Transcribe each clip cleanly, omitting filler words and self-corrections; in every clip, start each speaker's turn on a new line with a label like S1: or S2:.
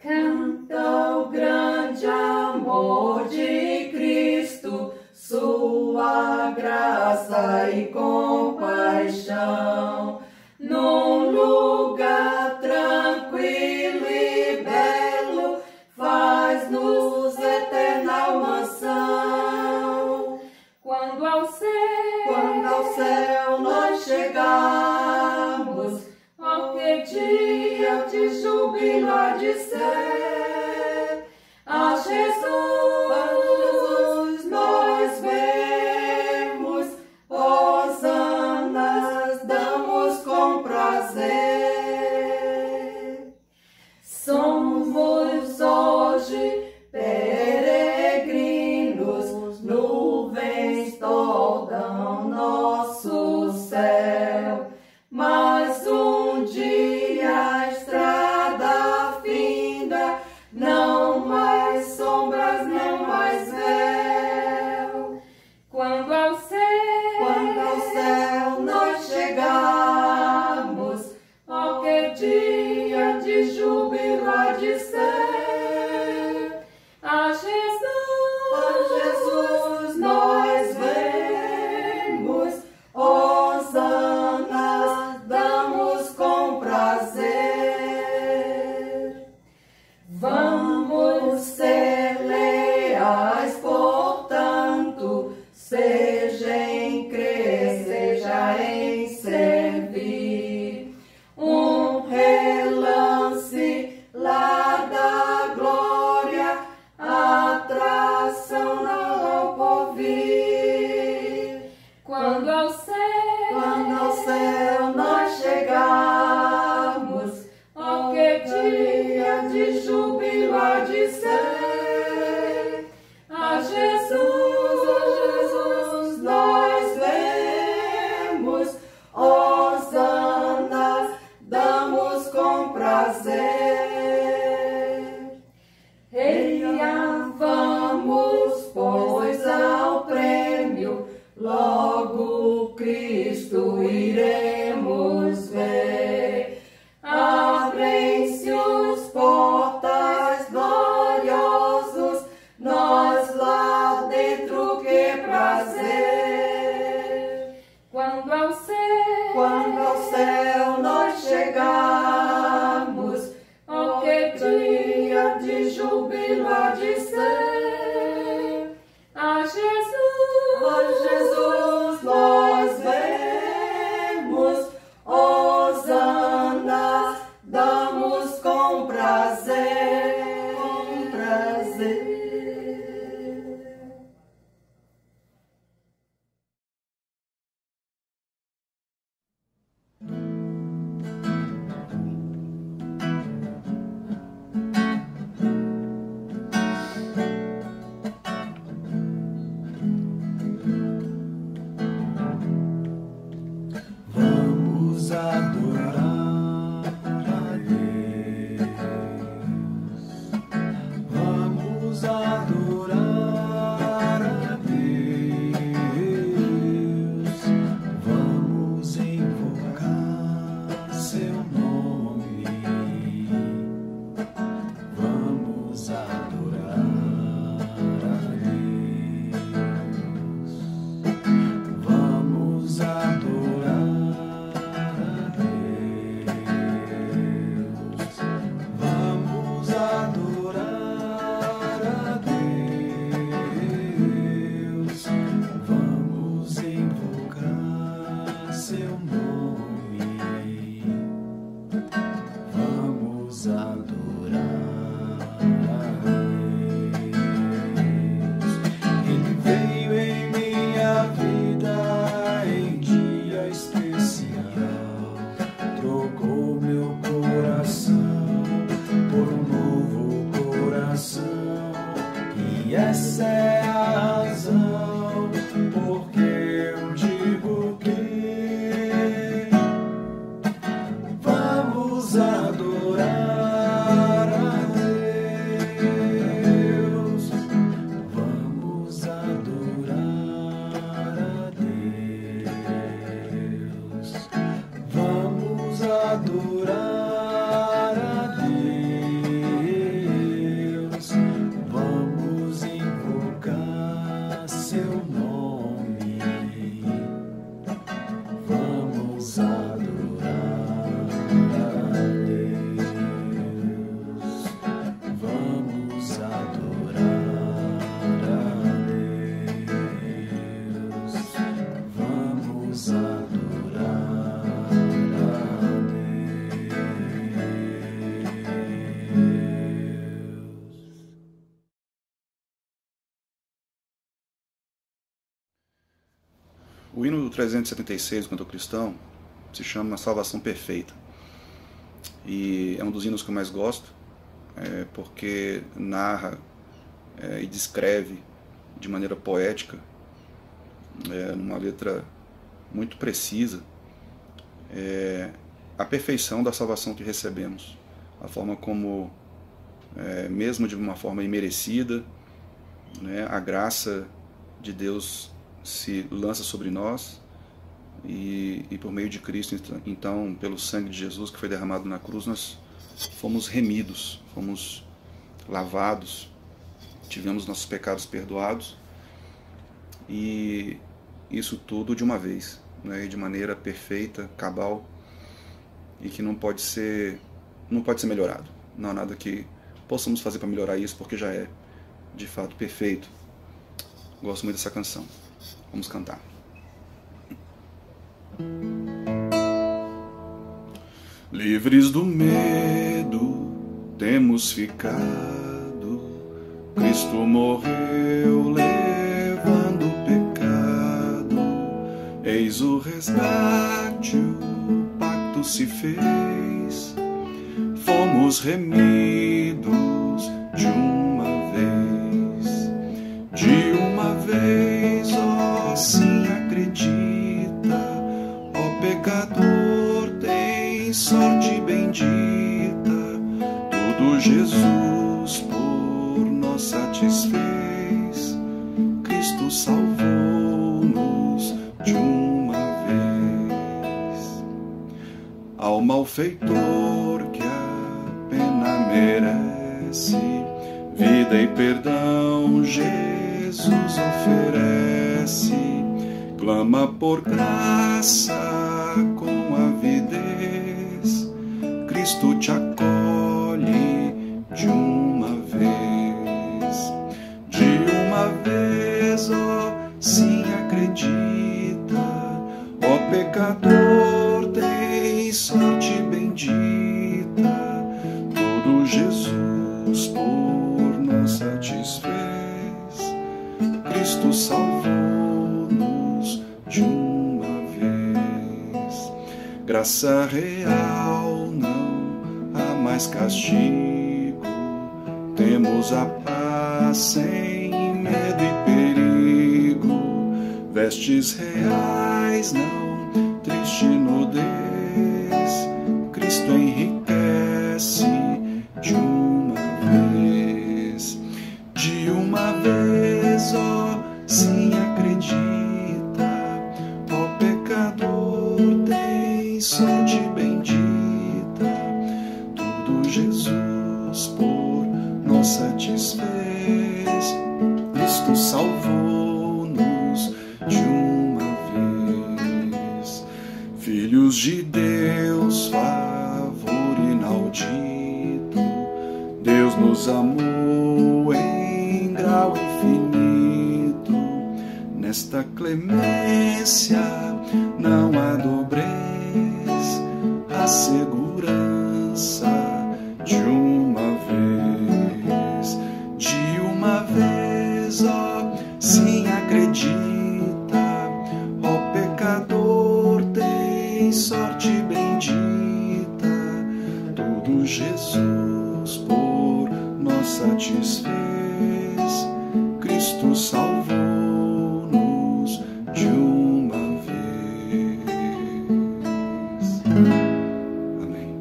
S1: Canta o grande amor de Cristo, sua graça e compaixão. Num lugar tranquilo e belo, faz-nos eterna mansão. Quando ao céu nós chegarmos, oh, que dia de júbilo há de ser. A Jesus nós vemos, hosanas damos com prazer. Somos hoje peregrinos, nuvens toldam nosso
S2: seu nome, vamos adorar a Deus, vamos adorar a Deus, vamos adorar a Deus.
S3: O hino do 376 do cantor cristão se chama Salvação Perfeita. E é um dos hinos que eu mais gosto, porque narra e descreve de maneira poética, numa letra muito precisa, a perfeição da salvação que recebemos. A forma como, mesmo de uma forma imerecida, a graça de Deus se lança sobre nós e por meio de Cristo, então, pelo sangue de Jesus que foi derramado na cruz, nós fomos remidos, fomos lavados, tivemos nossos pecados perdoados, e isso tudo de uma vez, de maneira perfeita, cabal, e que não pode ser melhorado. Não há nada que possamos fazer para melhorar isso, porque já é de fato perfeito. Gosto muito dessa canção. Vamos cantar. Livres do medo temos ficado, Cristo morreu levando o pecado, eis o resgate, o pacto se fez, fomos remidos de uma vez, ó sim acredita, ó pecador tem sorte bendita, tudo Jesus por nós satisfez, Cristo salvou-nos de uma vez. Ao malfeitor que a pena merece, vida e perdão Jesus oferece, clama por graça com avidez, Cristo te acolhe de uma vez, ó sim acredita, ó pecador tem sorte bendita, tudo Jesus por nós satisfez, Cristo salvou-nos de uma vez. Graça real, não há mais castigo, temos a paz sem medo e perigo, vestes reais, não triste nudez, Cristo enriquece de uma vez, ó sim acredita, ó pecador tem sorte bendita, tudo Jesus por nós satisfez, Cristo salvou-nos de uma vez. Filhos de Deus, favor inaudito, Deus nos amou em grau infinito, nesta clemência não há dobrez, a segurança de uma vez, ó sim acredita, ó pecador tem sorte bendita, tudo Jesus por nós satisfez, Cristo salvou-nos de uma vez. Amém.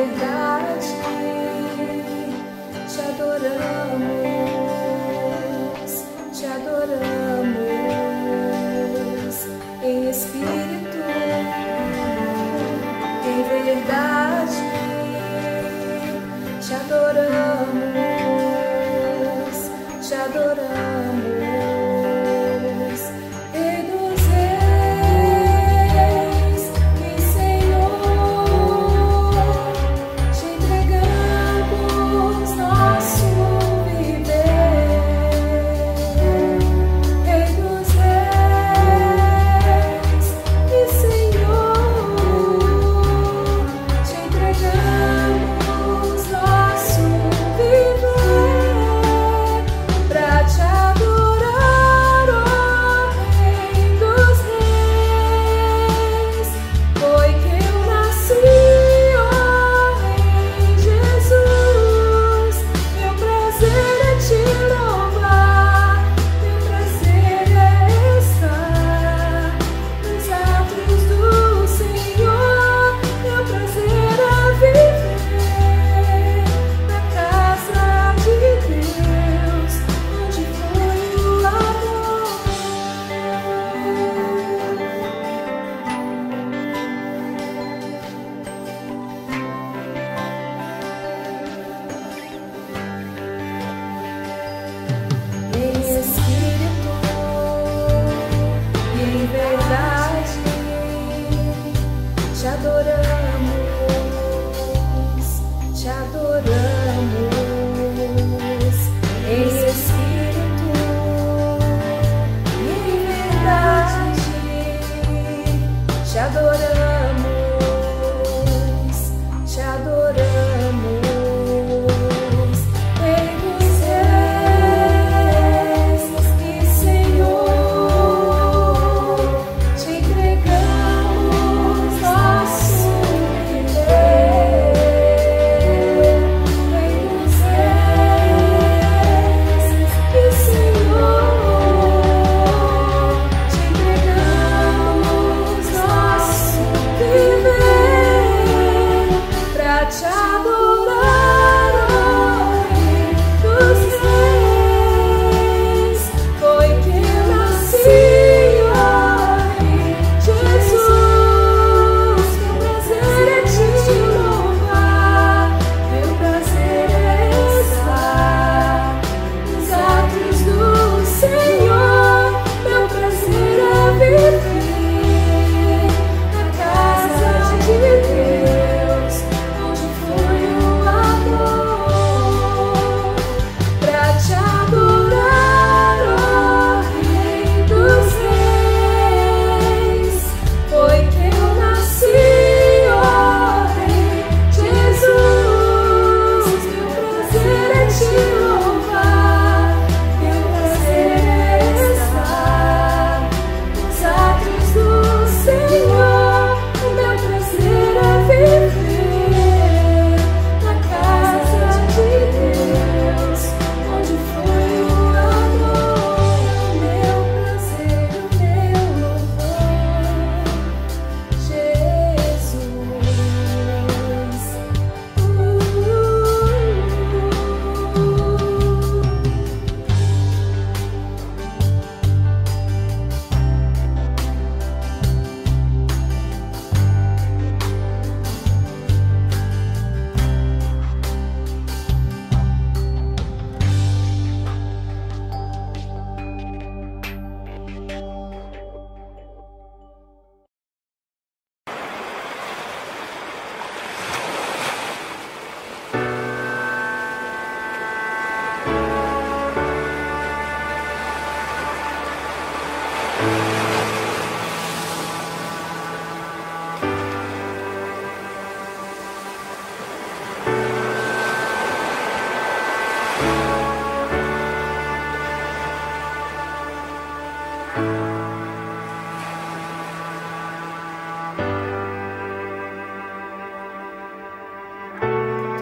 S4: verdade te adoramos em espírito, em verdade te adoramos, te adoramos.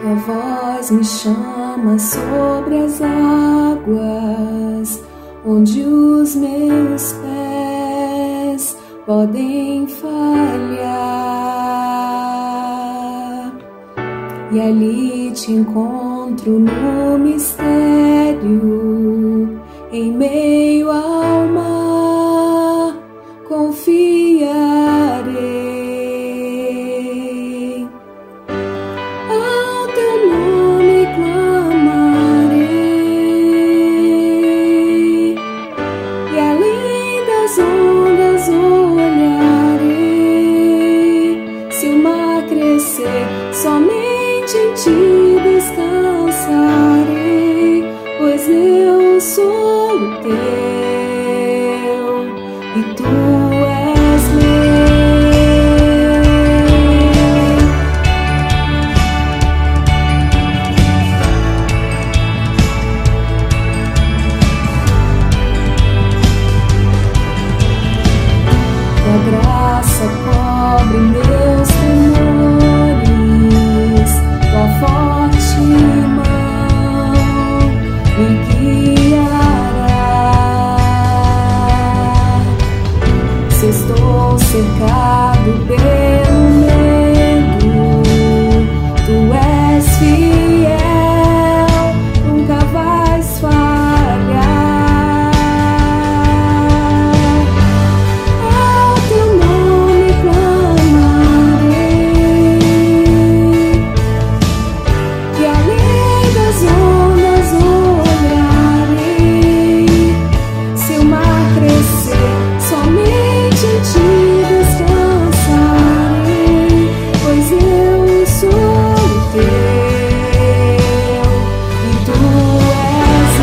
S5: Tua voz me chama sobre as águas, onde os meus pés podem falhar. e ali te encontro no mistério, em meio ao mar, confiarei. Ao teu nome clamarei, e além das ondas olharei. Se o mar crescer, somente em ti descansarei, pois eu sou o teu e tu és meu. Tua graça cobre meus temores, tua forte mão me guiará. Se estou cercado pelo medo, tu és fiel, nunca vais falhar. Ao teu nome clamarei, e além das ondas olharei. Se o mar crescer, somente em ti descansarei, pois eu sou o teu e tu és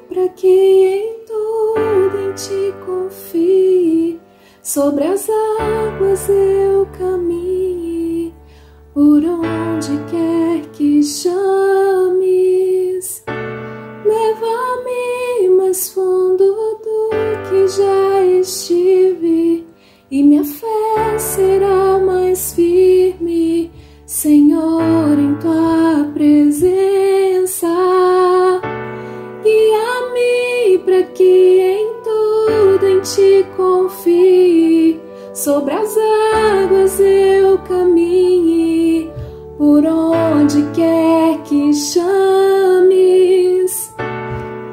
S5: para que em tudo em ti confie, sobre as águas eu caminhe, por onde quer que chames. Leva-me mais fundo do que já estive, e minha fé será mais firme, Senhor, em tua presença. Guia-me para que em tudo em ti confie, sobre as águas eu caminhe, por onde quer que chames.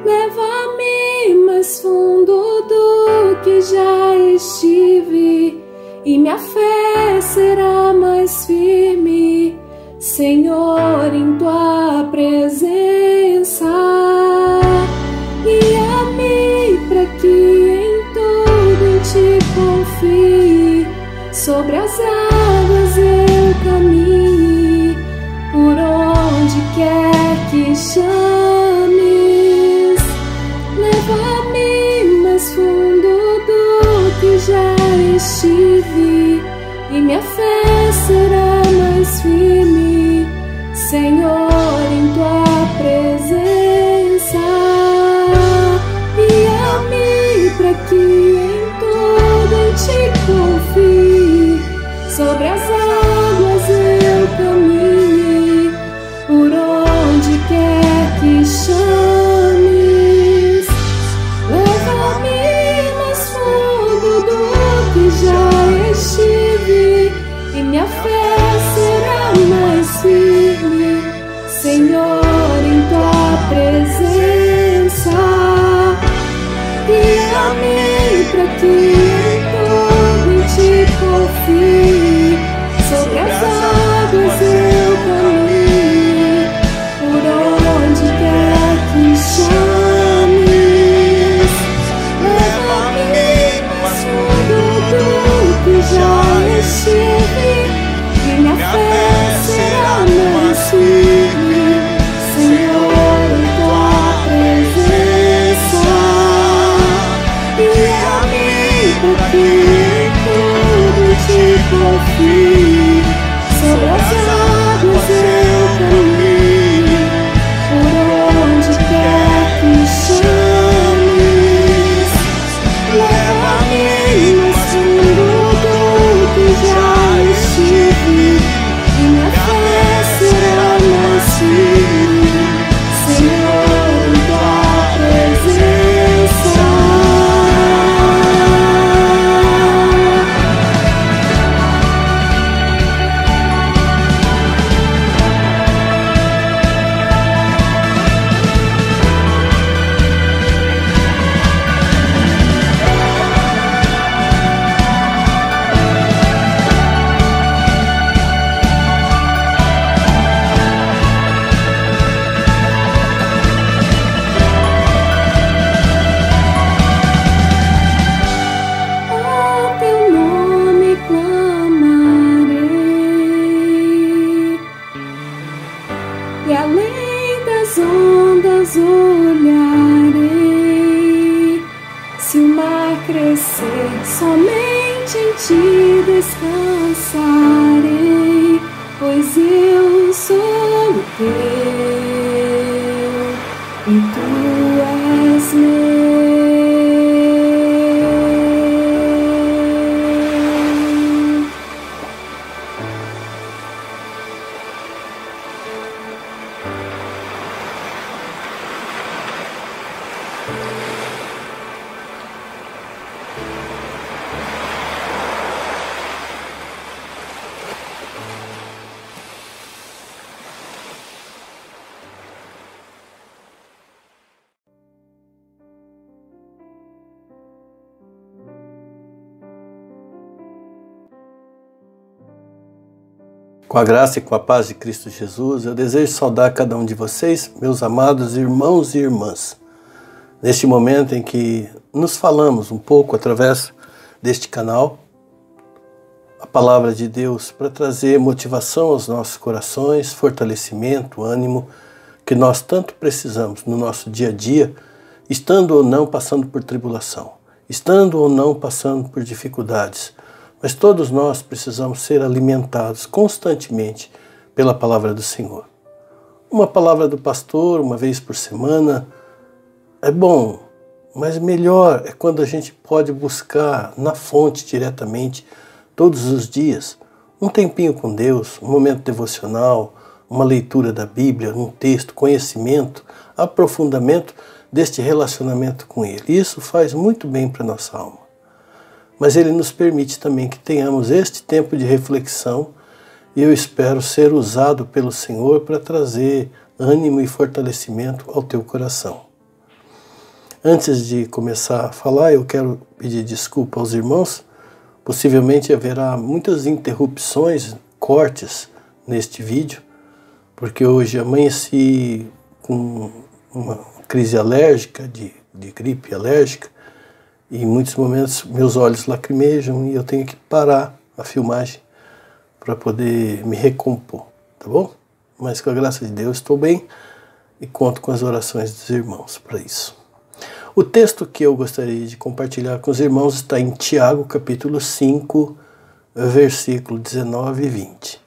S5: Leva-me mais fundo do que já estive, e minha fé será mais firme, Senhor, em tua presença. Guia-me para que em tudo em ti confie, sobre as águas eu caminhe, por onde quer que chames. Leva-me mais fundo do que já estive, e minha fé será mais firme, Senhor, em tua presença. Guia-me para que em tudo em ti confie, sobre as águas eu caminhe, por onde quer que chames. Leva-me mais fundo do que já estive, e minha fé será mais firme, crescer, somente em ti descansarei, pois eu sou o teu e tu és meu.
S6: Com a graça e com a paz de Cristo Jesus, eu desejo saudar cada um de vocês, meus amados irmãos e irmãs, neste momento em que nos falamos um pouco através deste canal, a palavra de Deus para trazer motivação aos nossos corações, fortalecimento, ânimo, que nós tanto precisamos no nosso dia a dia, estando ou não passando por tribulação, estando ou não passando por dificuldades. Mas todos nós precisamos ser alimentados constantemente pela palavra do Senhor. Uma palavra do pastor, uma vez por semana, é bom, mas melhor é quando a gente pode buscar na fonte diretamente, todos os dias, um tempinho com Deus, um momento devocional, uma leitura da Bíblia, um texto, conhecimento, aprofundamento deste relacionamento com Ele. Isso faz muito bem para a nossa alma. Mas Ele nos permite também que tenhamos este tempo de reflexão e eu espero ser usado pelo Senhor para trazer ânimo e fortalecimento ao teu coração. Antes de começar a falar, eu quero pedir desculpa aos irmãos. Possivelmente haverá muitas interrupções, cortes neste vídeo, porque hoje amanheci com uma crise alérgica, de gripe alérgica, e em muitos momentos meus olhos lacrimejam e eu tenho que parar a filmagem para poder me recompor, tá bom? Mas com a graça de Deus estou bem e conto com as orações dos irmãos para isso. O texto que eu gostaria de compartilhar com os irmãos está em Tiago, capítulo 5, versículo 19 e 20.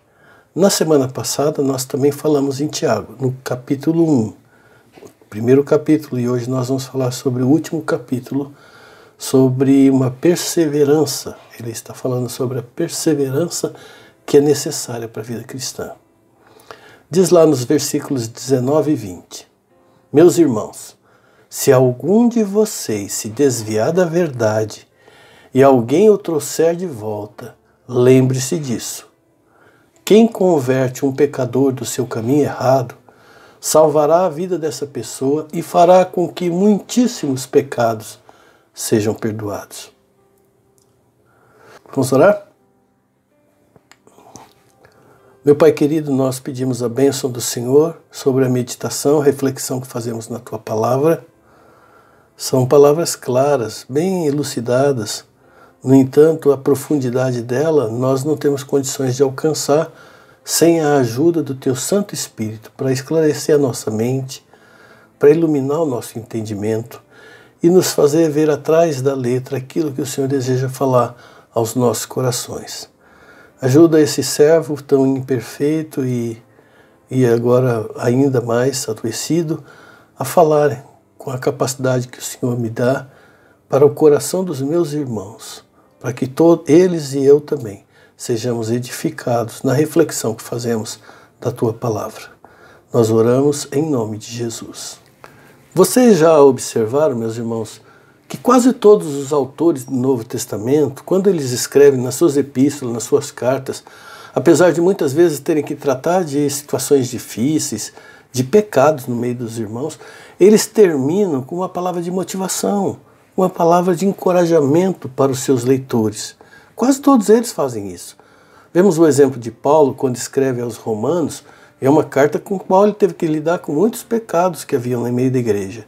S6: Na semana passada nós também falamos em Tiago, no capítulo 1, o primeiro capítulo, e hoje nós vamos falar sobre o último capítulo, sobre uma perseverança. Ele está falando sobre a perseverança que é necessária para a vida cristã. Diz lá nos versículos 19 e 20: Meus irmãos, se algum de vocês se desviar da verdade e alguém o trouxer de volta, lembre-se disso. Quem converte um pecador do seu caminho errado, salvará a vida dessa pessoa e fará com que muitíssimos pecados sejam perdoados. Vamos orar? Meu Pai querido, nós pedimos a bênção do Senhor sobre a meditação, a reflexão que fazemos na Tua Palavra. São palavras claras, bem elucidadas. No entanto, a profundidade dela nós não temos condições de alcançar sem a ajuda do Teu Santo Espírito para esclarecer a nossa mente, para iluminar o nosso entendimento e nos fazer ver atrás da letra aquilo que o Senhor deseja falar aos nossos corações. Ajuda esse servo tão imperfeito e agora ainda mais adoecido a falar com a capacidade que o Senhor me dá para o coração dos meus irmãos, para que eles e eu também sejamos edificados na reflexão que fazemos da Tua Palavra. Nós oramos em nome de Jesus. Vocês já observaram, meus irmãos, que quase todos os autores do Novo Testamento, quando eles escrevem nas suas epístolas, nas suas cartas, apesar de muitas vezes terem que tratar de situações difíceis, de pecados no meio dos irmãos, eles terminam com uma palavra de motivação, uma palavra de encorajamento para os seus leitores. Quase todos eles fazem isso. Vemos o exemplo de Paulo, quando escreve aos Romanos. É uma carta com a qual ele teve que lidar com muitos pecados que haviam no meio da igreja.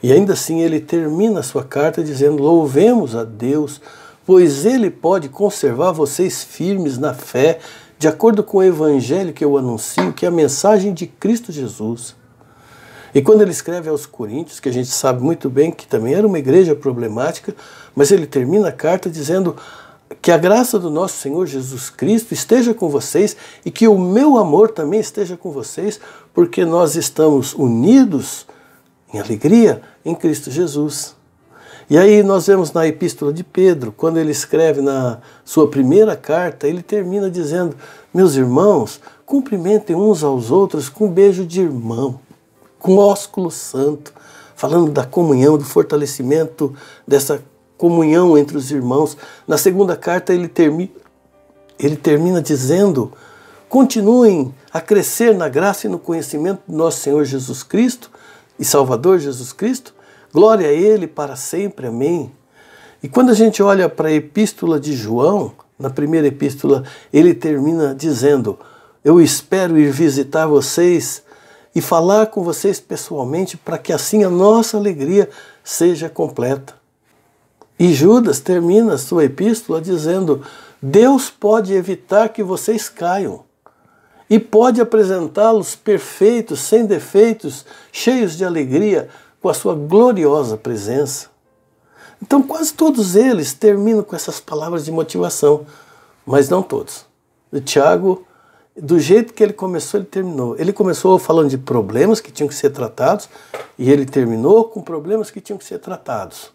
S6: E ainda assim ele termina a sua carta dizendo: louvemos a Deus, pois Ele pode conservar vocês firmes na fé, de acordo com o evangelho que eu anuncio, que é a mensagem de Cristo Jesus. E quando ele escreve aos Coríntios, que a gente sabe muito bem que também era uma igreja problemática, mas ele termina a carta dizendo que a graça do nosso Senhor Jesus Cristo esteja com vocês e que o meu amor também esteja com vocês, porque nós estamos unidos em alegria em Cristo Jesus. E aí nós vemos na epístola de Pedro, quando ele escreve na sua primeira carta, ele termina dizendo: meus irmãos, cumprimentem uns aos outros com um beijo de irmão, com ósculo santo, falando da comunhão, do fortalecimento dessa comunhão entre os irmãos. Na segunda carta ele termina dizendo: continuem a crescer na graça e no conhecimento do nosso Senhor Jesus Cristo e Salvador Jesus Cristo. Glória a Ele para sempre, amém. E quando a gente olha para a epístola de João, na primeira epístola, ele termina dizendo: eu espero ir visitar vocês e falar com vocês pessoalmente, para que assim a nossa alegria seja completa. E Judas termina a sua epístola dizendo: Deus pode evitar que vocês caiam e pode apresentá-los perfeitos, sem defeitos, cheios de alegria, com a sua gloriosa presença. Então quase todos eles terminam com essas palavras de motivação, mas não todos. O Tiago, do jeito que ele começou, ele terminou. Ele começou falando de problemas que tinham que ser tratados e ele terminou com problemas que tinham que ser tratados.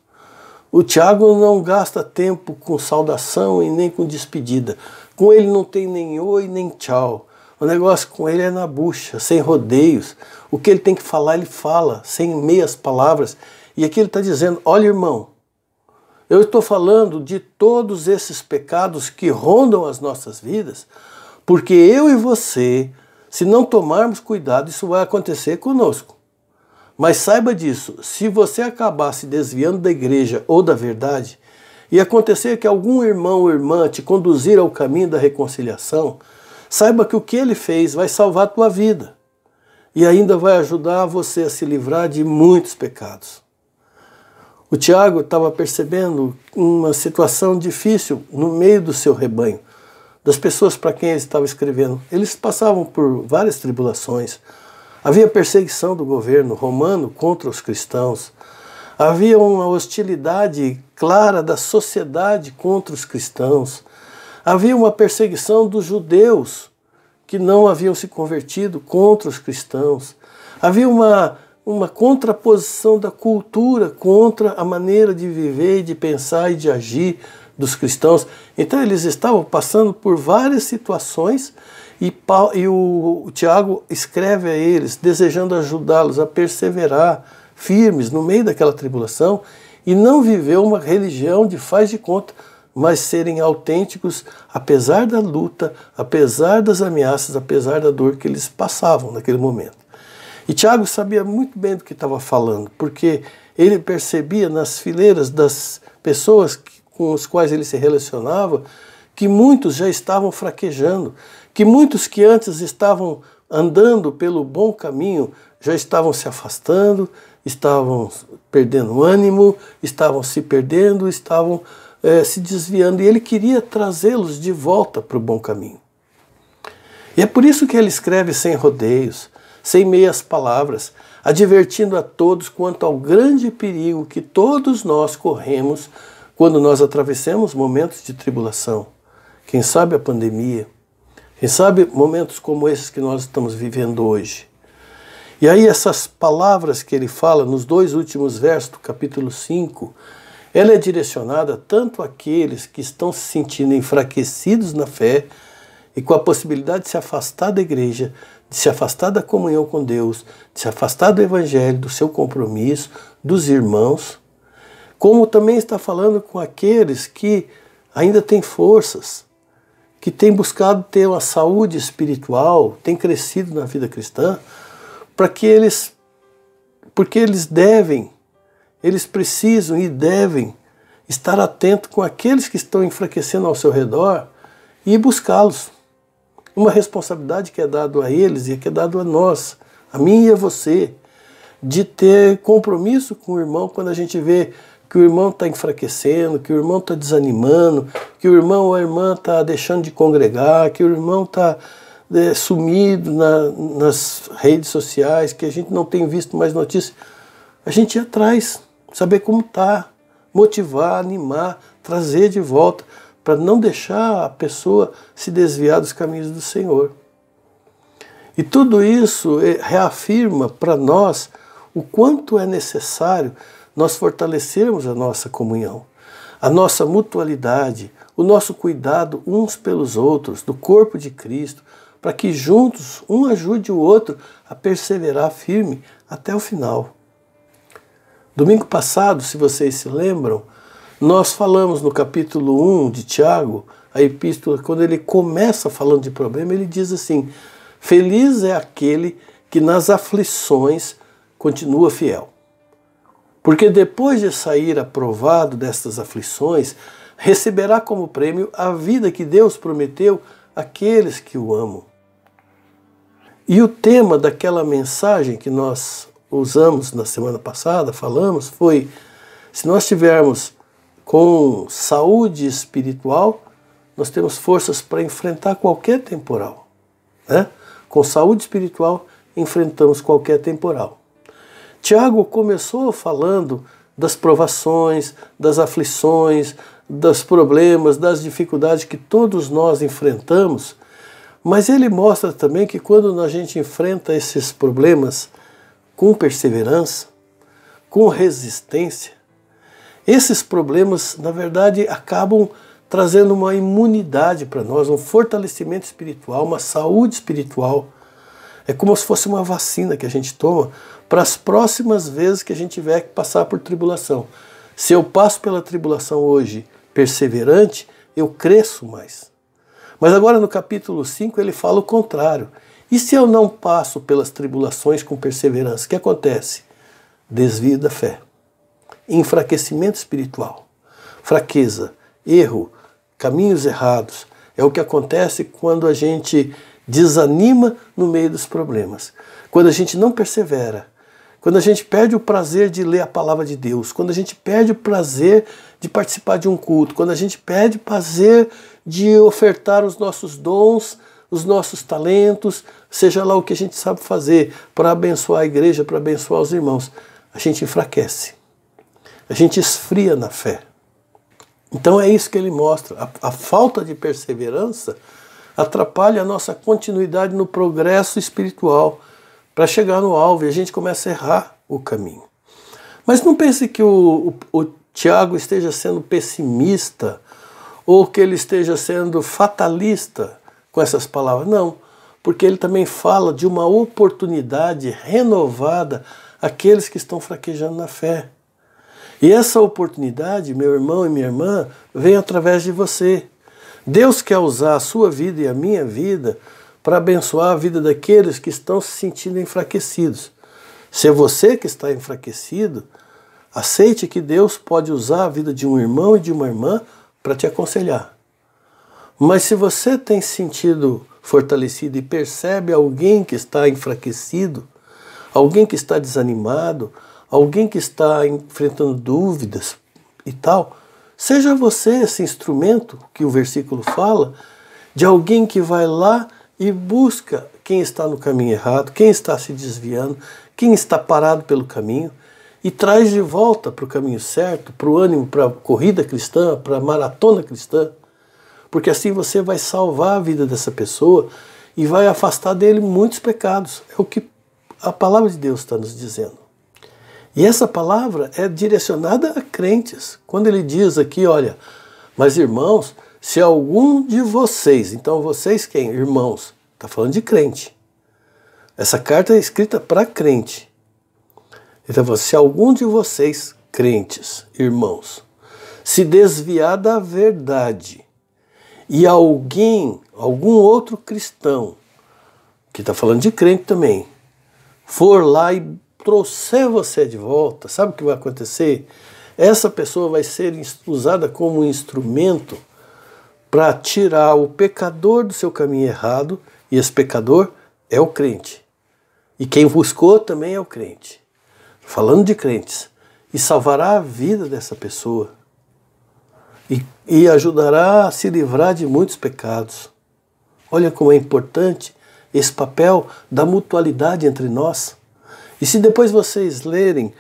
S6: O Tiago não gasta tempo com saudação e nem com despedida. Com ele não tem nem oi nem tchau. O negócio com ele é na bucha, sem rodeios. O que ele tem que falar, ele fala, sem meias palavras. E aqui ele está dizendo: olha, irmão, eu estou falando de todos esses pecados que rondam as nossas vidas, porque eu e você, se não tomarmos cuidado, isso vai acontecer conosco. Mas saiba disso, se você acabar se desviando da igreja ou da verdade, e acontecer que algum irmão ou irmã te conduzir ao caminho da reconciliação, saiba que o que ele fez vai salvar a tua vida e ainda vai ajudar você a se livrar de muitos pecados. O Tiago estava percebendo uma situação difícil no meio do seu rebanho, das pessoas para quem ele estava escrevendo. Eles passavam por várias tribulações. Havia perseguição do governo romano contra os cristãos. Havia uma hostilidade clara da sociedade contra os cristãos. Havia uma perseguição dos judeus que não haviam se convertido contra os cristãos. Havia uma contraposição da cultura contra a maneira de viver, de pensar e de agir dos cristãos. Então eles estavam passando por várias situações e o Tiago escreve a eles, desejando ajudá-los a perseverar firmes no meio daquela tribulação e não viver uma religião de faz de conta, mas serem autênticos apesar da luta, apesar das ameaças, apesar da dor que eles passavam naquele momento. E Tiago sabia muito bem do que estava falando, porque ele percebia nas fileiras das pessoas com as quais ele se relacionava que muitos já estavam fraquejando, que muitos que antes estavam andando pelo bom caminho já estavam se afastando, estavam perdendo ânimo, estavam se perdendo, estavam se desviando, e ele queria trazê-los de volta para o bom caminho. E é por isso que ele escreve sem rodeios, sem meias palavras, advertindo a todos quanto ao grande perigo que todos nós corremos quando nós atravessamos momentos de tribulação. Quem sabe a pandemia, quem sabe momentos como esses que nós estamos vivendo hoje. E aí essas palavras que ele fala nos dois últimos versos do capítulo 5, ela é direcionada tanto àqueles que estão se sentindo enfraquecidos na fé e com a possibilidade de se afastar da igreja, de se afastar da comunhão com Deus, de se afastar do evangelho, do seu compromisso, dos irmãos, como também está falando com aqueles que ainda têm forças, que têm buscado ter uma saúde espiritual, têm crescido na vida cristã, porque eles precisam e devem estar atentos com aqueles que estão enfraquecendo ao seu redor e buscá-los. Uma responsabilidade que é dada a eles e que é dada a nós, a mim e a você, de ter compromisso com o irmão quando a gente vê que o irmão está enfraquecendo, que o irmão está desanimando, que o irmão ou a irmã está deixando de congregar, que o irmão está sumido nas redes sociais, que a gente não tem visto mais notícias, a gente ir atrás, saber como está, motivar, animar, trazer de volta, para não deixar a pessoa se desviar dos caminhos do Senhor. E tudo isso reafirma para nós o quanto é necessário nós fortalecermos a nossa comunhão, a nossa mutualidade, o nosso cuidado uns pelos outros, do corpo de Cristo, para que juntos um ajude o outro a perseverar firme até o final. Domingo passado, se vocês se lembram, nós falamos no capítulo 1 de Tiago, a epístola, quando ele começa falando de problema, ele diz assim: feliz é aquele que nas aflições continua fiel. Porque depois de sair aprovado destas aflições, receberá como prêmio a vida que Deus prometeu àqueles que o amam. E o tema daquela mensagem que nós usamos na semana passada, falamos, foi: se nós tivermos com saúde espiritual, nós temos forças para enfrentar qualquer temporal, né? Com saúde espiritual, enfrentamos qualquer temporal. Tiago começou falando das provações, das aflições, dos problemas, das dificuldades que todos nós enfrentamos, mas ele mostra também que quando a gente enfrenta esses problemas com perseverança, com resistência, esses problemas, na verdade, acabam trazendo uma imunidade para nós, um fortalecimento espiritual, uma saúde espiritual. É como se fosse uma vacina que a gente toma para as próximas vezes que a gente tiver que passar por tribulação. Se eu passo pela tribulação hoje perseverante, eu cresço mais. Mas agora no capítulo 5 ele fala o contrário. E se eu não passo pelas tribulações com perseverança, o que acontece? Desvio da fé, enfraquecimento espiritual, fraqueza, erro, caminhos errados. É o que acontece quando a gente desanima no meio dos problemas, quando a gente não persevera, quando a gente perde o prazer de ler a palavra de Deus, quando a gente perde o prazer de participar de um culto, quando a gente perde o prazer de ofertar os nossos dons, os nossos talentos, seja lá o que a gente sabe fazer para abençoar a igreja, para abençoar os irmãos, a gente enfraquece, a gente esfria na fé. Então é isso que ele mostra. A falta de perseverança atrapalha a nossa continuidade no progresso espiritual para chegar no alvo e a gente começa a errar o caminho. Mas não pense que o Tiago esteja sendo pessimista ou que ele esteja sendo fatalista com essas palavras. Não, porque ele também fala de uma oportunidade renovada àqueles que estão fraquejando na fé. E essa oportunidade, meu irmão e minha irmã, vem através de você. Deus quer usar a sua vida e a minha vida para abençoar a vida daqueles que estão se sentindo enfraquecidos. Se é você que está enfraquecido, aceite que Deus pode usar a vida de um irmão e de uma irmã para te aconselhar. Mas se você tem se sentido fortalecido e percebe alguém que está enfraquecido, alguém que está desanimado, alguém que está enfrentando dúvidas e tal, seja você esse instrumento que o versículo fala, de alguém que vai lá e busca quem está no caminho errado, quem está se desviando, quem está parado pelo caminho e traz de volta para o caminho certo, para o ânimo, para a corrida cristã, para a maratona cristã, porque assim você vai salvar a vida dessa pessoa e vai afastar dele muitos pecados. É o que a palavra de Deus está nos dizendo. E essa palavra é direcionada a crentes. Quando ele diz aqui, olha, mas irmãos, se algum de vocês, então vocês quem? Irmãos, está falando de crente. Essa carta é escrita para crente. Então, se algum de vocês, crentes, irmãos, se desviar da verdade e algum outro cristão, que está falando de crente também, for lá e trouxer você de volta, sabe o que vai acontecer? Essa pessoa vai ser usada como instrumento para tirar o pecador do seu caminho errado, e esse pecador é o crente. E quem buscou também é o crente. Falando de crentes, e salvará a vida dessa pessoa e ajudará a se livrar de muitos pecados. Olha como é importante esse papel da mutualidade entre nós. E se depois vocês lerem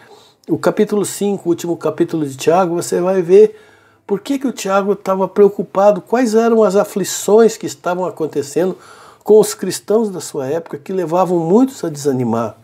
S6: o capítulo 5, o último capítulo de Tiago, você vai ver por que o Tiago estava preocupado, quais eram as aflições que estavam acontecendo com os cristãos da sua época, que levavam muitos a desanimar.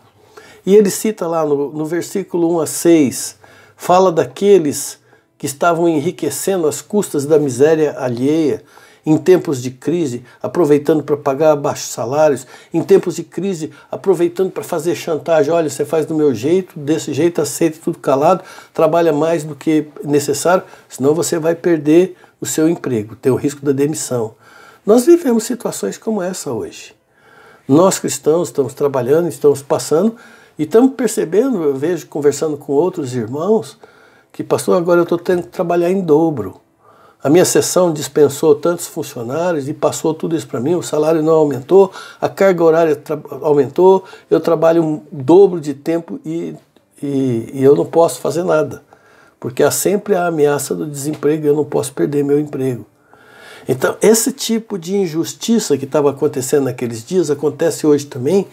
S6: E ele cita lá no versículo 1 a 6, fala daqueles que estavam enriquecendo às custas da miséria alheia, em tempos de crise, aproveitando para pagar baixos salários, em tempos de crise, aproveitando para fazer chantagem. Olha, você faz do meu jeito, desse jeito, aceita tudo calado, trabalha mais do que necessário, senão você vai perder o seu emprego, tem o risco da demissão. Nós vivemos situações como essa hoje. Nós cristãos estamos trabalhando, estamos passando e estamos percebendo, eu vejo conversando com outros irmãos, que pastor, agora eu estou tendo que trabalhar em dobro. A minha seção dispensou tantos funcionários e passou tudo isso para mim, o salário não aumentou, a carga horária aumentou, eu trabalho um dobro de tempo e eu não posso fazer nada, porque há sempre a ameaça do desemprego e eu não posso perder meu emprego. Então, esse tipo de injustiça que estava acontecendo naqueles dias acontece hoje também.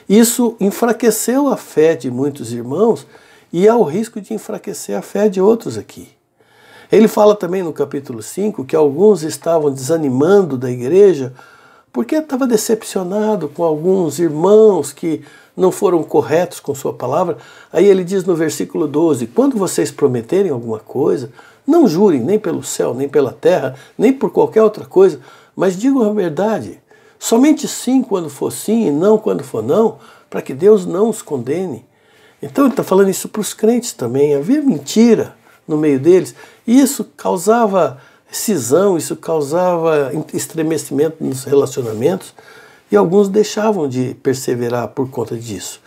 S6: Isso enfraqueceu a fé de muitos irmãos e há o risco de enfraquecer a fé de outros aqui. Ele fala também no capítulo 5 que alguns estavam desanimando da igreja porque estava decepcionado com alguns irmãos que não foram corretos com sua palavra. Aí ele diz no versículo 12, quando vocês prometerem alguma coisa, não jurem nem pelo céu, nem pela terra, nem por qualquer outra coisa, mas digam a verdade. Somente sim quando for sim e não quando for não, para que Deus não os condene. Então ele está falando isso para os crentes também. Havia mentira no meio deles, e isso causava cisão, isso causava estremecimento nos relacionamentos, e alguns deixavam de perseverar por conta disso.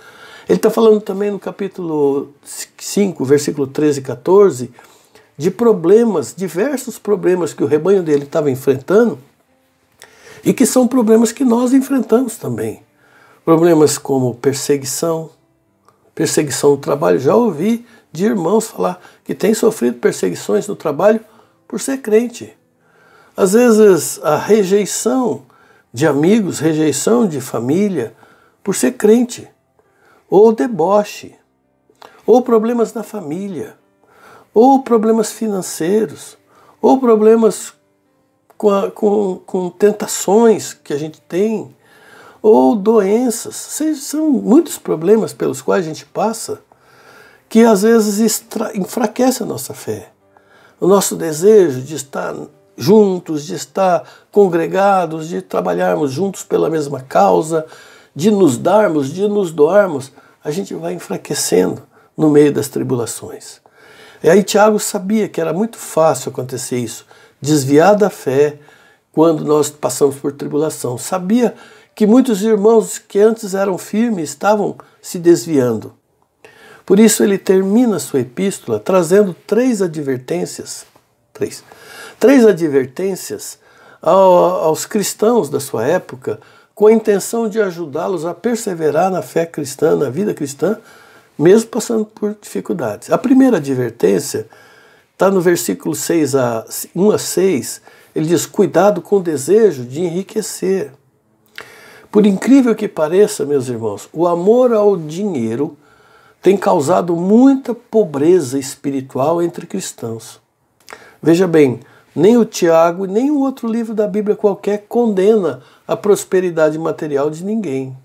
S6: Ele está falando também no capítulo 5, versículo 13 e 14, de problemas, diversos problemas que o rebanho dele estava enfrentando, e que são problemas que nós enfrentamos também. Problemas como perseguição no trabalho. Já ouvi de irmãos falar que têm sofrido perseguições no trabalho por ser crente. Às vezes a rejeição de amigos, rejeição de família por ser crente, ou deboche, ou problemas na família, ou problemas financeiros, ou problemas com tentações que a gente tem, ou doenças. São muitos problemas pelos quais a gente passa que às vezes enfraquece a nossa fé. O nosso desejo de estar juntos, de estar congregados, de trabalharmos juntos pela mesma causa, de nos darmos, de nos doarmos, a gente vai enfraquecendo no meio das tribulações. E aí Tiago sabia que era muito fácil acontecer isso, desviar da fé quando nós passamos por tribulação. Sabia que muitos irmãos que antes eram firmes estavam se desviando. Por isso ele termina a sua epístola trazendo três advertências aos cristãos da sua época, com a intenção de ajudá-los a perseverar na fé cristã, na vida cristã, mesmo passando por dificuldades. A primeira advertência está no versículo 1 a 6, ele diz, cuidado com o desejo de enriquecer. Por incrível que pareça, meus irmãos, o amor ao dinheiro tem causado muita pobreza espiritual entre cristãos. Veja bem, nem o Tiago, nem um outro livro da Bíblia qualquer condena a prosperidade material de ninguém.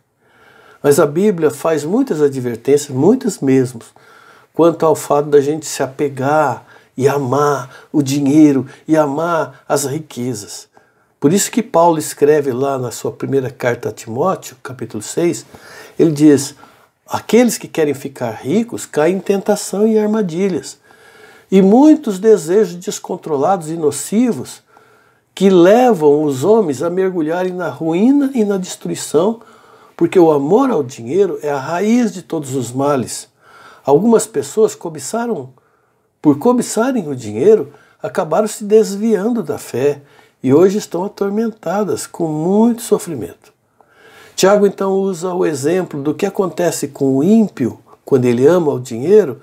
S6: Mas a Bíblia faz muitas advertências, muitas mesmo, quanto ao fato da gente se apegar e amar o dinheiro e amar as riquezas. Por isso que Paulo escreve lá na sua primeira carta a Timóteo, capítulo 6, ele diz, aqueles que querem ficar ricos caem em tentação e armadilhas, e muitos desejos descontrolados e nocivos que levam os homens a mergulharem na ruína e na destruição, porque o amor ao dinheiro é a raiz de todos os males. Algumas pessoas por cobiçarem o dinheiro, acabaram se desviando da fé e hoje estão atormentadas com muito sofrimento. Tiago então usa o exemplo do que acontece com o ímpio quando ele ama o dinheiro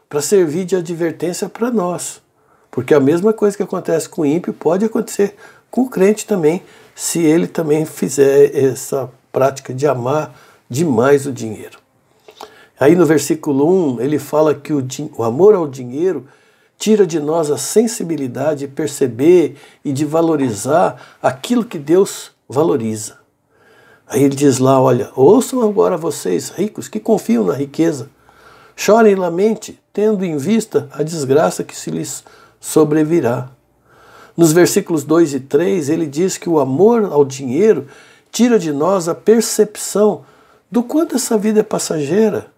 S6: para servir de advertência para nós. Porque a mesma coisa que acontece com o ímpio pode acontecer com o crente também, se ele também fizer prática de amar demais o dinheiro. Aí no versículo 1 ele fala que o amor ao dinheiro tira de nós a sensibilidade de perceber e de valorizar aquilo que Deus valoriza. Aí ele diz lá, olha, ouçam agora vocês ricos que confiam na riqueza, chorem e lamente, tendo em vista a desgraça que se lhes sobrevirá. Nos versículos 2 e 3 ele diz que o amor ao dinheiro tira de nós a percepção do quanto essa vida é passageira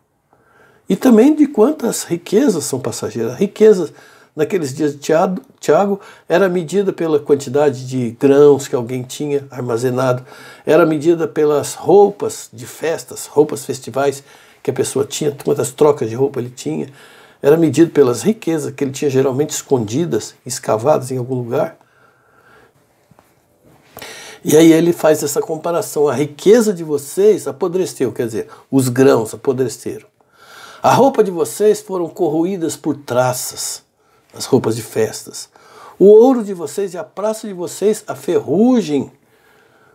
S6: e também de quantas riquezas são passageiras. Riquezas, naqueles dias de Tiago, era medida pela quantidade de grãos que alguém tinha armazenado, era medida pelas roupas de festas, roupas festivais que a pessoa tinha, quantas trocas de roupa ele tinha, era medido pelas riquezas que ele tinha geralmente escondidas, escavadas em algum lugar. E aí ele faz essa comparação, a riqueza de vocês apodreceu, quer dizer, os grãos apodreceram. A roupa de vocês foram corroídas por traças, as roupas de festas. O ouro de vocês e a prata de vocês, a ferrugem,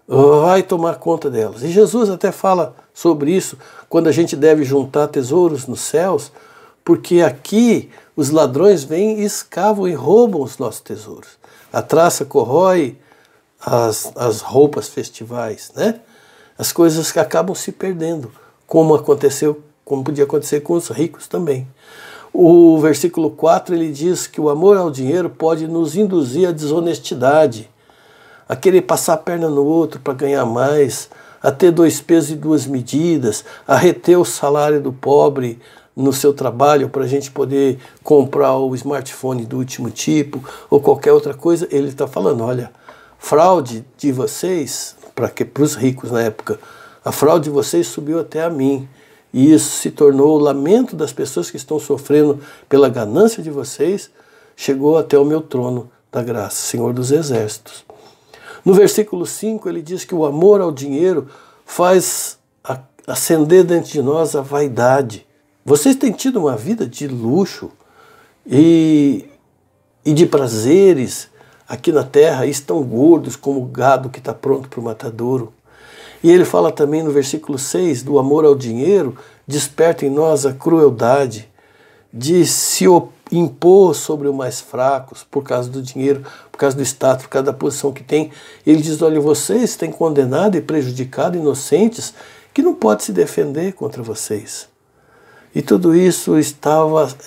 S6: vai tomar conta delas. E Jesus até fala sobre isso, quando a gente deve juntar tesouros nos céus, porque aqui os ladrões vêm, escavam e roubam os nossos tesouros. A traça corrói as roupas festivais, né? As coisas que acabam se perdendo, como podia acontecer com os ricos também. O versículo 4 ele diz que o amor ao dinheiro pode nos induzir à desonestidade, a querer passar a perna no outro para ganhar mais, a ter 2 pesos e 2 medidas, a reter o salário do pobre no seu trabalho para a gente poder comprar o smartphone do último tipo ou qualquer outra coisa. Ele está falando, olha, fraude de vocês, para os ricos na época, a fraude de vocês subiu até a mim. E isso se tornou o lamento das pessoas que estão sofrendo pela ganância de vocês, chegou até o meu trono da graça, Senhor dos Exércitos. No versículo 5 ele diz que o amor ao dinheiro faz acender dentro de nós a vaidade. Vocês têm tido uma vida de luxo e de prazeres aqui na terra, e estão gordos como o gado que está pronto para o matadouro. E ele fala também no versículo 6, do amor ao dinheiro, desperta em nós a crueldade de se impor sobre os mais fracos por causa do dinheiro, por causa do status, por causa da posição que tem. Ele diz, olha, vocês têm condenado e prejudicado inocentes que não podem se defender contra vocês. E tudo isso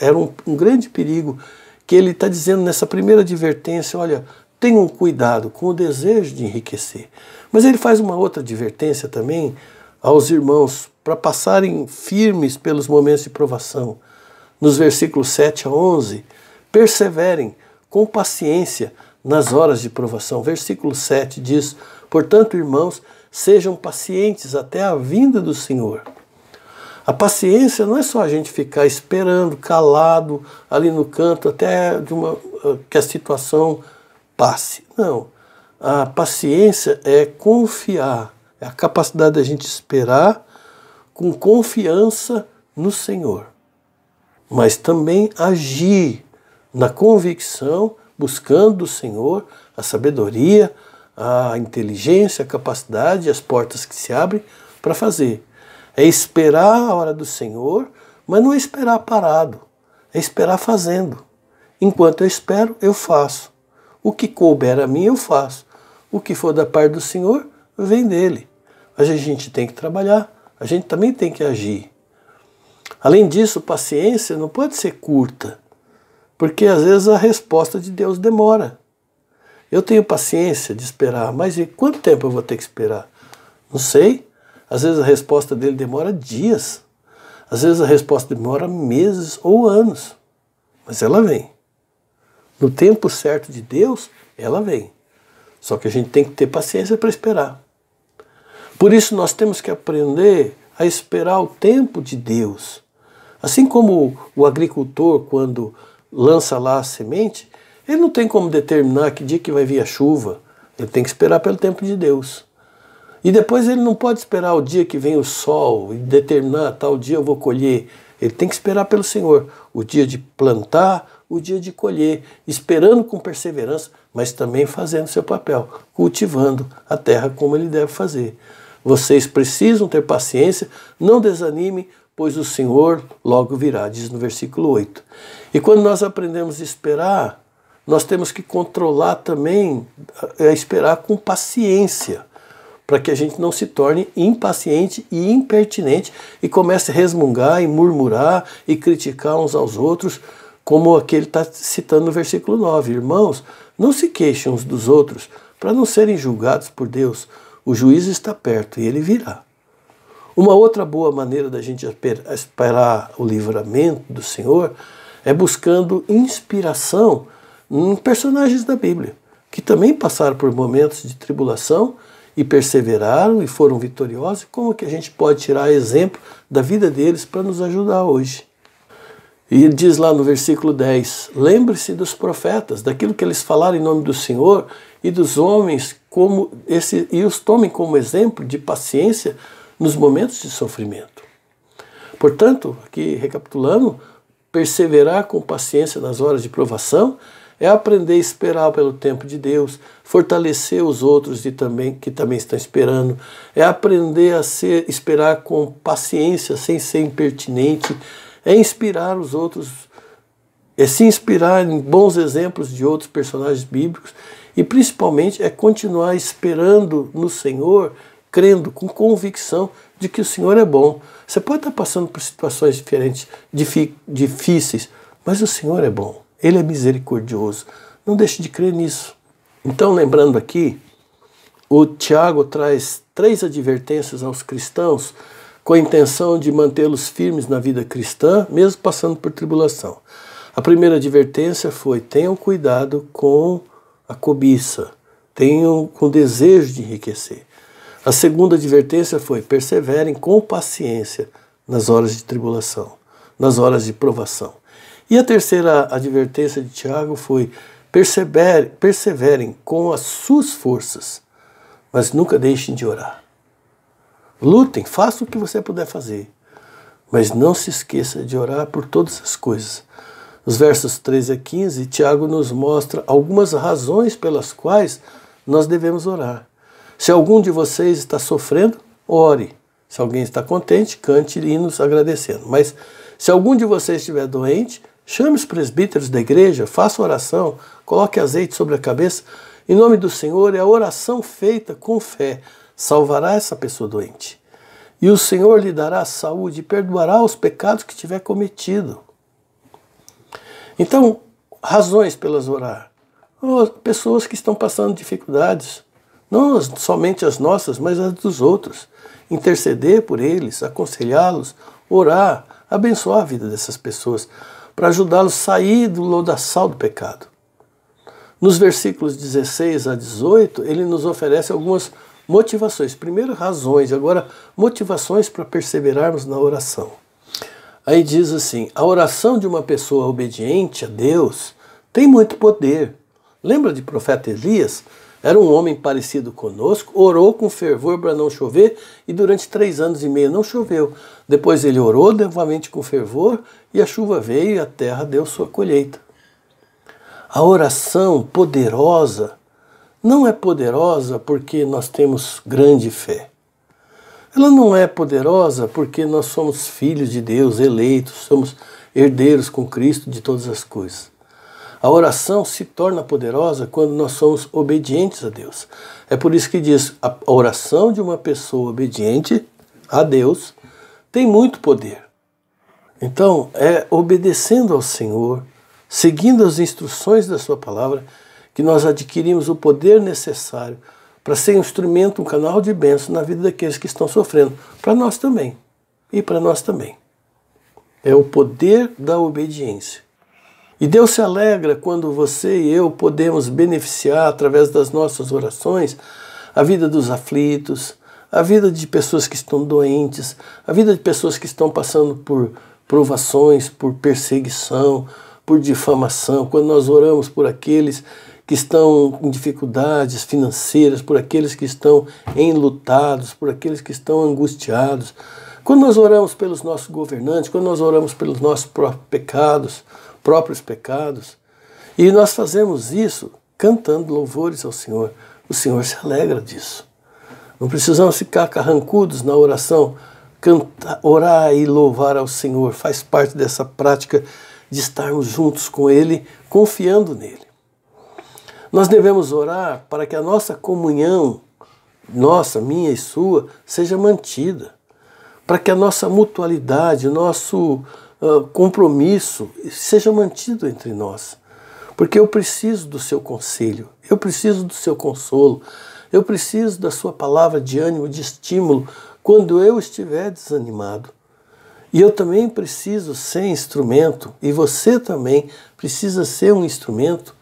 S6: era um grande perigo, que ele está dizendo nessa primeira advertência, olha, tenham cuidado com o desejo de enriquecer. Mas ele faz uma outra advertência também aos irmãos, para passarem firmes pelos momentos de provação. Nos versículos 7 a 11, perseverem com paciência nas horas de provação. Versículo 7 diz, portanto, irmãos, sejam pacientes até a vinda do Senhor. A paciência não é só a gente ficar esperando, calado, ali no canto, até que a situação passe. Não. A paciência é confiar, é a capacidade da gente esperar com confiança no Senhor, mas também agir na convicção, buscando do Senhor a sabedoria, a inteligência, a capacidade, as portas que se abrem para fazer. É esperar a hora do Senhor, mas não é esperar parado, é esperar fazendo. Enquanto eu espero, eu faço. O que couber a mim, eu faço. O que for da parte do Senhor, vem dele. A gente tem que trabalhar, a gente também tem que agir. Além disso, paciência não pode ser curta, porque às vezes a resposta de Deus demora. Eu tenho paciência de esperar, mas e quanto tempo eu vou ter que esperar? Não sei. Às vezes a resposta dele demora dias. Às vezes a resposta demora meses ou anos. Mas ela vem. No tempo certo de Deus, ela vem. Só que a gente tem que ter paciência para esperar. Por isso nós temos que aprender a esperar o tempo de Deus. Assim como o agricultor, quando lança lá a semente, ele não tem como determinar que dia que vai vir a chuva. Ele tem que esperar pelo tempo de Deus. E depois ele não pode esperar o dia que vem o sol e determinar tal dia eu vou colher. Ele tem que esperar pelo Senhor. O dia de plantar, o dia de colher, esperando com perseverança, mas também fazendo seu papel, cultivando a terra como ele deve fazer. Vocês precisam ter paciência, não desanimem, pois o Senhor logo virá, diz no versículo 8. E quando nós aprendemos a esperar, nós temos que controlar também, esperar com paciência, para que a gente não se torne impaciente e impertinente e comece a resmungar e murmurar e criticar uns aos outros, como aquele está citando no versículo 9. Irmãos, não se queixem uns dos outros para não serem julgados por Deus. O juízo está perto e ele virá. Uma outra boa maneira da gente esperar o livramento do Senhor é buscando inspiração em personagens da Bíblia, que também passaram por momentos de tribulação e perseveraram e foram vitoriosos. Como que a gente pode tirar exemplo da vida deles para nos ajudar hoje? E diz lá no versículo 10, lembre-se dos profetas, daquilo que eles falaram em nome do Senhor e dos homens, e os tomem como exemplo de paciência nos momentos de sofrimento. Portanto, aqui recapitulando, perseverar com paciência nas horas de provação é aprender a esperar pelo tempo de Deus, fortalecer os outros que também estão esperando, é aprender a esperar com paciência, sem ser impertinente, é inspirar os outros, é se inspirar em bons exemplos de outros personagens bíblicos e principalmente é continuar esperando no Senhor, crendo com convicção de que o Senhor é bom. Você pode estar passando por situações diferentes, difíceis, mas o Senhor é bom. Ele é misericordioso. Não deixe de crer nisso. Então, lembrando aqui, o Tiago traz 3 advertências aos cristãos com a intenção de mantê-los firmes na vida cristã, mesmo passando por tribulação. A primeira advertência foi: tenham cuidado com a cobiça, tenham com desejo de enriquecer. A segunda advertência foi: perseverem com paciência nas horas de tribulação, nas horas de provação. E a terceira advertência de Tiago foi: perseverem com as suas forças, mas nunca deixem de orar. Lutem, façam o que você puder fazer, mas não se esqueça de orar por todas as coisas. Nos versos 13 a 15, Tiago nos mostra algumas razões pelas quais nós devemos orar. Se algum de vocês está sofrendo, ore. Se alguém está contente, cante hinos agradecendo. Mas se algum de vocês estiver doente, chame os presbíteros da igreja, faça oração, coloque azeite sobre a cabeça. Em nome do Senhor, é a oração feita com fé salvará essa pessoa doente. E o Senhor lhe dará saúde e perdoará os pecados que tiver cometido. Então, razões pelas orar. Pessoas que estão passando dificuldades, não somente as nossas, mas as dos outros. Interceder por eles, aconselhá-los, orar, abençoar a vida dessas pessoas, para ajudá-los a sair do lodaçal do pecado. Nos versículos 16 a 18, ele nos oferece algumas motivações. Primeiro, razões, agora motivações para perseverarmos na oração. Aí diz assim: a oração de uma pessoa obediente a Deus tem muito poder. Lembra de profeta Elias? Era um homem parecido conosco, orou com fervor para não chover e durante 3 anos e meio não choveu. Depois ele orou novamente com fervor e a chuva veio e a terra deu sua colheita. A oração poderosa não é poderosa porque nós temos grande fé. Ela não é poderosa porque nós somos filhos de Deus, eleitos, somos herdeiros com Cristo de todas as coisas. A oração se torna poderosa quando nós somos obedientes a Deus. É por isso que diz: a oração de uma pessoa obediente a Deus tem muito poder. Então, é obedecendo ao Senhor, seguindo as instruções da sua palavra, que nós adquirimos o poder necessário para ser um instrumento, um canal de bênção na vida daqueles que estão sofrendo, para nós também e para nós também. É o poder da obediência. E Deus se alegra quando você e eu podemos beneficiar, através das nossas orações, a vida dos aflitos, a vida de pessoas que estão doentes, a vida de pessoas que estão passando por provações, por perseguição, por difamação. Quando nós oramos por aqueles que estão em dificuldades financeiras, por aqueles que estão enlutados, por aqueles que estão angustiados. Quando nós oramos pelos nossos governantes, quando nós oramos pelos nossos próprios pecados, e nós fazemos isso cantando louvores ao Senhor. O Senhor se alegra disso. Não precisamos ficar carrancudos na oração. Cantar, orar e louvar ao Senhor faz parte dessa prática de estarmos juntos com Ele, confiando nele. Nós devemos orar para que a nossa comunhão, nossa, minha e sua, seja mantida. Para que a nossa mutualidade, o nosso compromisso seja mantido entre nós. Porque eu preciso do seu conselho, eu preciso do seu consolo, eu preciso da sua palavra de ânimo, de estímulo, quando eu estiver desanimado. E eu também preciso ser instrumento, e você também precisa ser um instrumento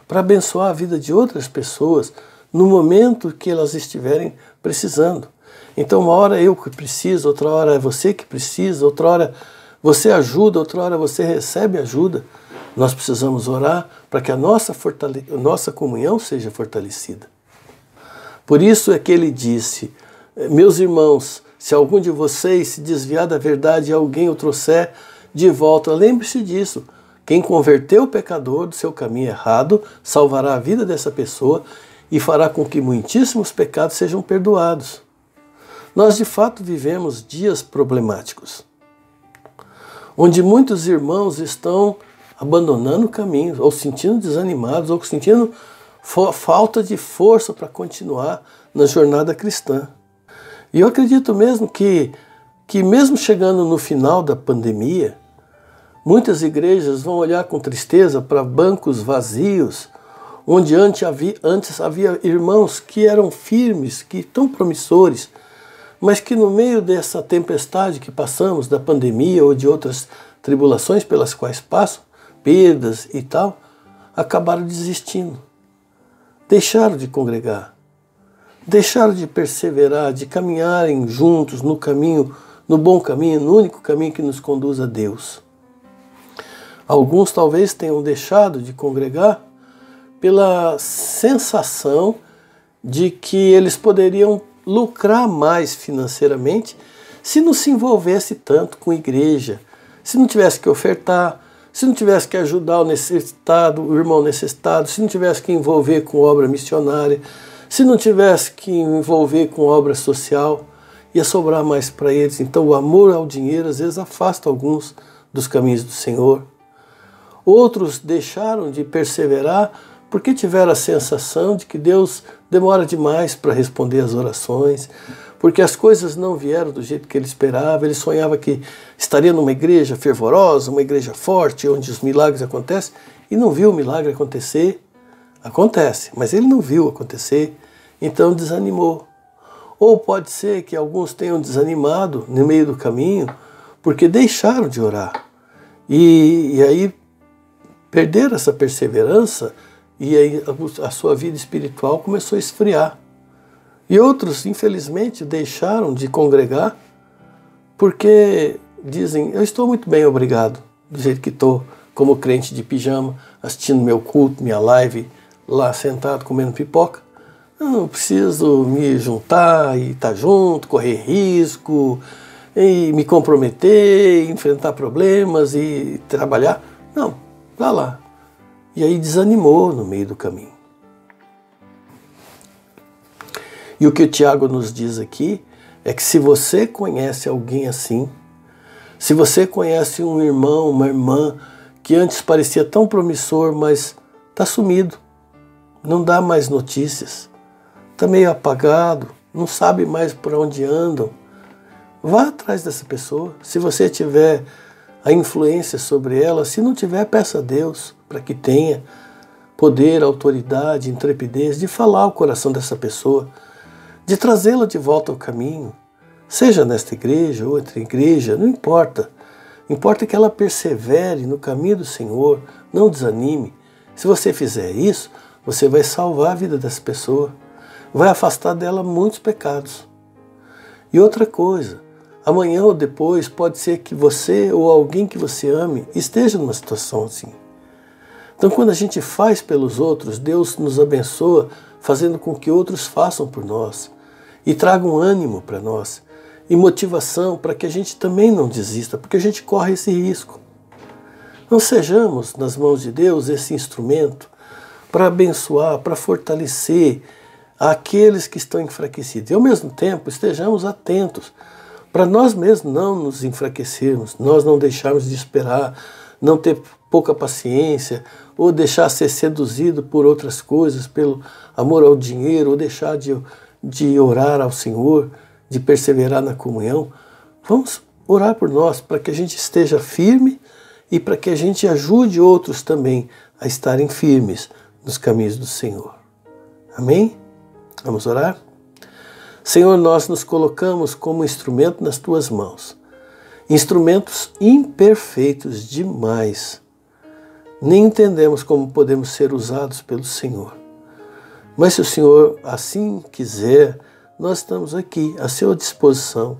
S6: para abençoar a vida de outras pessoas no momento que elas estiverem precisando. Então, uma hora eu que preciso, outra hora é você que precisa, outra hora você ajuda, outra hora você recebe ajuda. Nós precisamos orar para que a nossa comunhão seja fortalecida. Por isso é que ele disse: meus irmãos, se algum de vocês se desviar da verdade e alguém o trouxer de volta, lembre-se disso. Quem converteu o pecador do seu caminho errado salvará a vida dessa pessoa e fará com que muitíssimos pecados sejam perdoados. Nós de fato vivemos dias problemáticos, onde muitos irmãos estão abandonando o caminho, ou sentindo desanimados, ou sentindo falta de força para continuar na jornada cristã. E eu acredito mesmo que mesmo chegando no final da pandemia, muitas igrejas vão olhar com tristeza para bancos vazios, onde antes havia irmãos que eram firmes, que tão promissores, mas que no meio dessa tempestade que passamos, da pandemia ou de outras tribulações pelas quais passam, perdas e tal, acabaram desistindo. Deixaram de congregar, deixaram de perseverar, de caminharem juntos no caminho, no bom caminho, no único caminho que nos conduz a Deus. Alguns talvez tenham deixado de congregar pela sensação de que eles poderiam lucrar mais financeiramente se não se envolvesse tanto com a igreja, se não tivesse que ofertar, se não tivesse que ajudar o necessitado, o irmão necessitado, se não tivesse que envolver com obra missionária, se não tivesse que envolver com obra social, ia sobrar mais para eles. Então o amor ao dinheiro às vezes afasta alguns dos caminhos do Senhor. Outros deixaram de perseverar porque tiveram a sensação de que Deus demora demais para responder às orações, porque as coisas não vieram do jeito que ele esperava. Ele sonhava que estaria numa igreja fervorosa, uma igreja forte, onde os milagres acontecem, e não viu o milagre acontecer. Acontece, mas ele não viu acontecer, então desanimou. Ou pode ser que alguns tenham desanimado no meio do caminho porque deixaram de orar. E aí perderam essa perseverança, e aí a sua vida espiritual começou a esfriar. E outros, infelizmente, deixaram de congregar porque dizem: eu estou muito bem, obrigado, do jeito que estou, como crente de pijama, assistindo meu culto, minha live, lá sentado comendo pipoca. Eu não preciso me juntar e estar junto, correr risco, e me comprometer, enfrentar problemas e trabalhar. Não, vá lá. E aí desanimou no meio do caminho. E o que o Tiago nos diz aqui é que se você conhece alguém assim, se você conhece um irmão, uma irmã que antes parecia tão promissor, mas está sumido, não dá mais notícias, está meio apagado, não sabe mais por onde andam, vá atrás dessa pessoa. Se você tiver a influência sobre ela, se não tiver, peça a Deus para que tenha poder, autoridade, intrepidez de falar ao coração dessa pessoa, de trazê-la de volta ao caminho, seja nesta igreja ou outra igreja, não importa. Importa que ela persevere no caminho do Senhor, não desanime. Se você fizer isso, você vai salvar a vida dessa pessoa, vai afastar dela muitos pecados. E outra coisa, amanhã ou depois pode ser que você ou alguém que você ame esteja numa situação assim. Então, quando a gente faz pelos outros, Deus nos abençoa, fazendo com que outros façam por nós e tragam ânimo para nós e motivação para que a gente também não desista, porque a gente corre esse risco. Não sejamos, nas mãos de Deus, esse instrumento para abençoar, para fortalecer àqueles que estão enfraquecidos. E ao mesmo tempo estejamos atentos para nós mesmos não nos enfraquecermos, nós não deixarmos de esperar, não ter pouca paciência, ou deixar ser seduzido por outras coisas, pelo amor ao dinheiro, ou deixar de orar ao Senhor, de perseverar na comunhão. Vamos orar por nós, para que a gente esteja firme e para que a gente ajude outros também a estarem firmes nos caminhos do Senhor. Amém? Vamos orar? Senhor, nós nos colocamos como instrumento nas Tuas mãos. Instrumentos imperfeitos demais. Nem entendemos como podemos ser usados pelo Senhor. Mas se o Senhor assim quiser, nós estamos aqui à sua disposição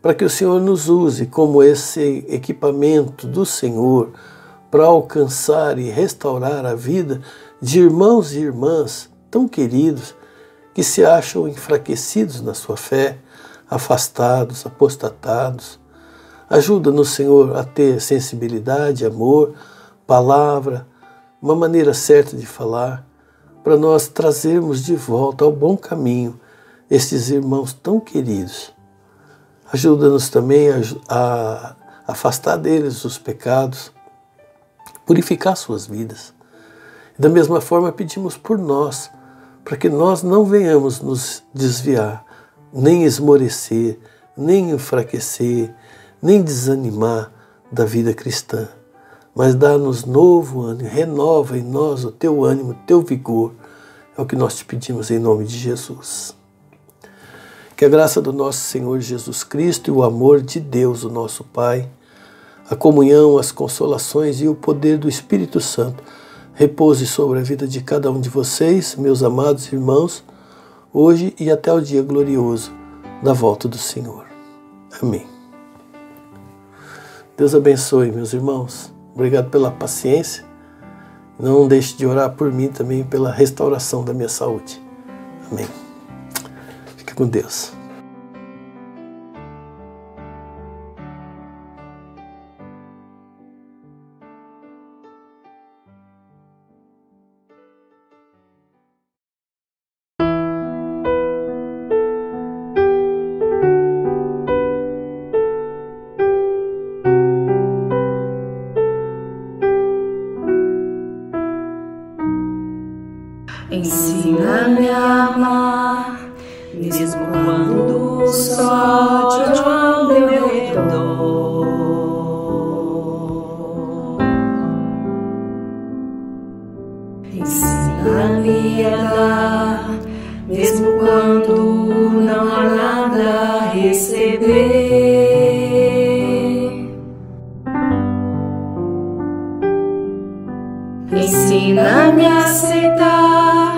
S6: para que o Senhor nos use como esse equipamento do Senhor para alcançar e restaurar a vida de irmãos e irmãs tão queridos que se acham enfraquecidos na sua fé, afastados, apostatados. Ajuda-nos, Senhor, a ter sensibilidade, amor, palavra, uma maneira certa de falar, para nós trazermos de volta ao bom caminho estes irmãos tão queridos. Ajuda-nos também a afastar deles os pecados, purificar suas vidas. Da mesma forma, pedimos por nós, para que nós não venhamos nos desviar, nem esmorecer, nem enfraquecer, nem desanimar da vida cristã, mas dá-nos novo ânimo, renova em nós o Teu ânimo, o Teu vigor. É o que nós te pedimos em nome de Jesus. Que a graça do nosso Senhor Jesus Cristo e o amor de Deus, o nosso Pai, a comunhão, as consolações e o poder do Espírito Santo repouse sobre a vida de cada um de vocês, meus amados irmãos, hoje e até o dia glorioso da volta do Senhor. Amém. Deus abençoe, meus irmãos. Obrigado pela paciência. Não deixe de orar por mim também pela restauração da minha saúde. Amém. Fique com Deus.
S1: Ensina-me a amar, mesmo quando só te ao meu redor. Ensina-me a dar, mesmo quando não há nada a receber. Ensina-me a aceitar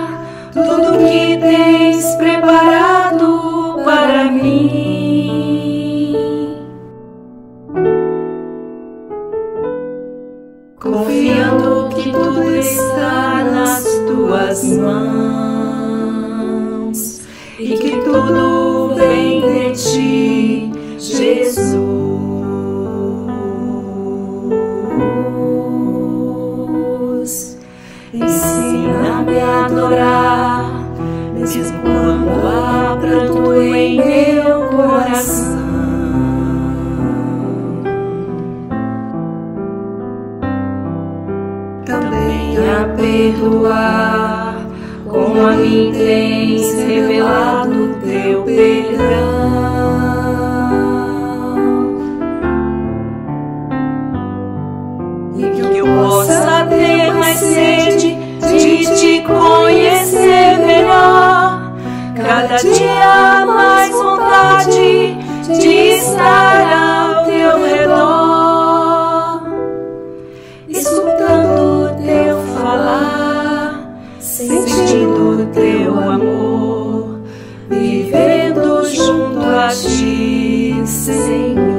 S1: tudo que tens preparado para mim, confiando que tudo está nas tuas mãos e que tudo vem de ti, Jesus. Ensina-me a adorar, mesmo quando há pranto em meu coração. Também a perdoar, como a mim tens revelado teu perdão. E que eu possa ter mais sede de te conhecer melhor, cada dia mais vontade de estar ao teu redor, escutando teu falar, sentindo teu amor, vivendo junto a ti, Senhor.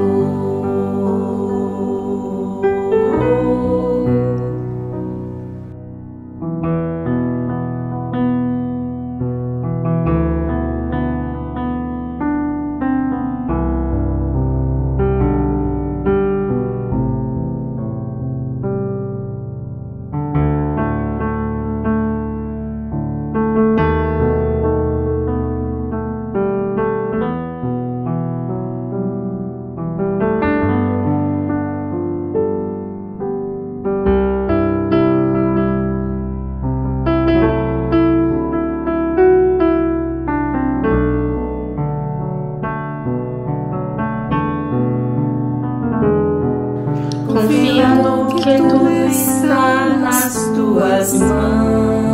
S1: confiando que tudo está nas tuas mãos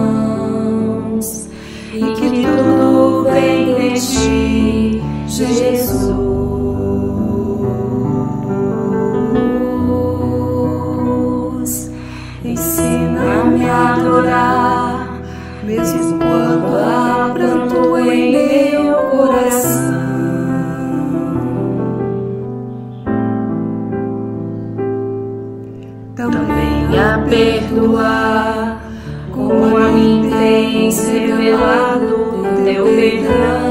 S1: e que tudo vem de ti, Jesus. Ensina-me a adorar, mesmo quando há pranto em meu coração. Também a perdoar, como a mim tens revelado teu perdão.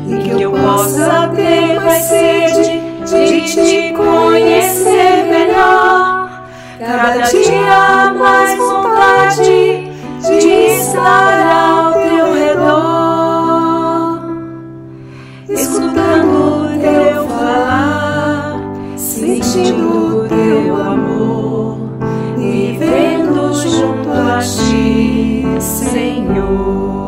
S1: E que eu possa ter mais sede de te conhecer melhor, cada dia mais vontade de estar ao teu redor, escutando teu falar, sentindo teu amor, vivendo junto a ti, Senhor.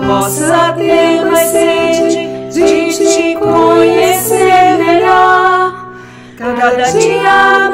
S1: Possa ter mais sede de te conhecer melhor, cada dia